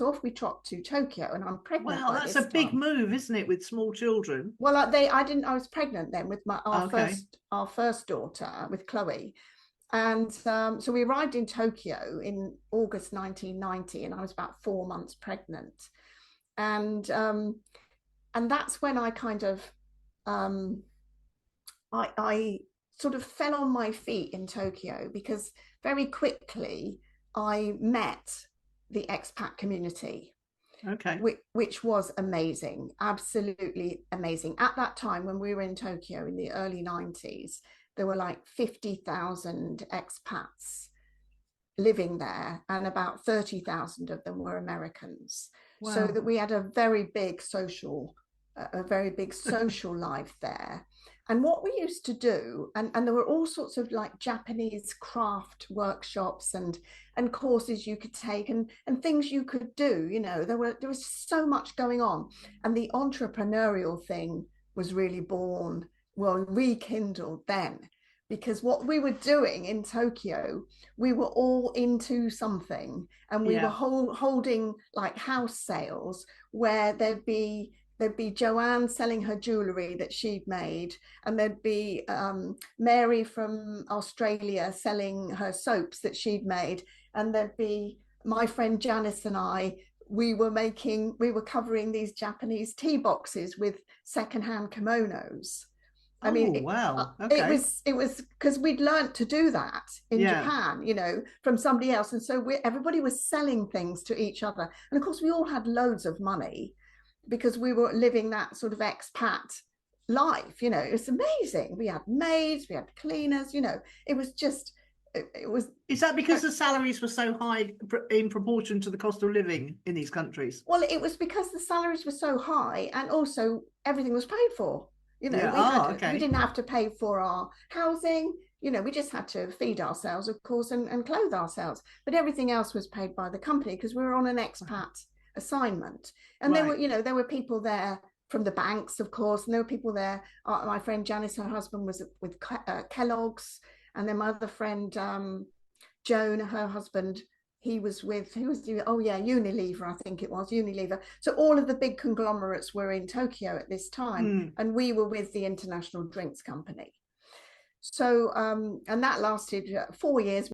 off we trot to Tokyo, and I'm pregnant Wow, by that's this a big time. move, isn't it, with small children? Well, I was pregnant then with Okay. our first daughter, with Chloe. And so we arrived in Tokyo in August 1990, and I was about 4 months pregnant. And that's when I kind of um, I sort of fell on my feet in Tokyo, because very quickly I met the expat community, Okay. which was amazing, absolutely amazing. At that time, when we were in Tokyo in the early 90s, there were like 50,000 expats living there, and about 30,000 of them were Americans. So Wow. that we had a very big social life there. And what we used to do, and there were all sorts of like Japanese craft workshops and courses you could take, and things you could do. There was so much going on, and the entrepreneurial thing was really born, well, rekindled then, because what we were doing in Tokyo, we were all into something, and we were Yeah. holding like house sales where there'd be Joanne selling her jewellery that she'd made, and there'd be Mary from Australia selling her soaps that she'd made, and there'd be my friend Janice and I. We were covering these Japanese tea boxes with secondhand kimonos. I mean, Oh, wow. it Okay. was because we'd learned to do that in Yeah. Japan, from somebody else, and so everybody was selling things to each other, and of course we all had loads of money because we were living that sort of expat life. It was amazing. We had maids, we had cleaners. It was just, it was. Is that because the salaries were so high in proportion to the cost of living in these countries? Well, it was because the salaries were so high, and also everything was paid for. Yeah. Oh, We okay. didn't have to pay for our housing. We just had to feed ourselves, of course, and clothe ourselves. But everything else was paid by the company because we were on an expat assignment. And Right. there were people there from the banks, of course, and there were people there. My friend Janice, her husband was with Kellogg's, and then my other friend Joan, her husband, who was doing, oh yeah, Unilever, I think it was Unilever. So all of the big conglomerates were in Tokyo at this time, Mm. and we were with the International Drinks Company. So and that lasted 4 years.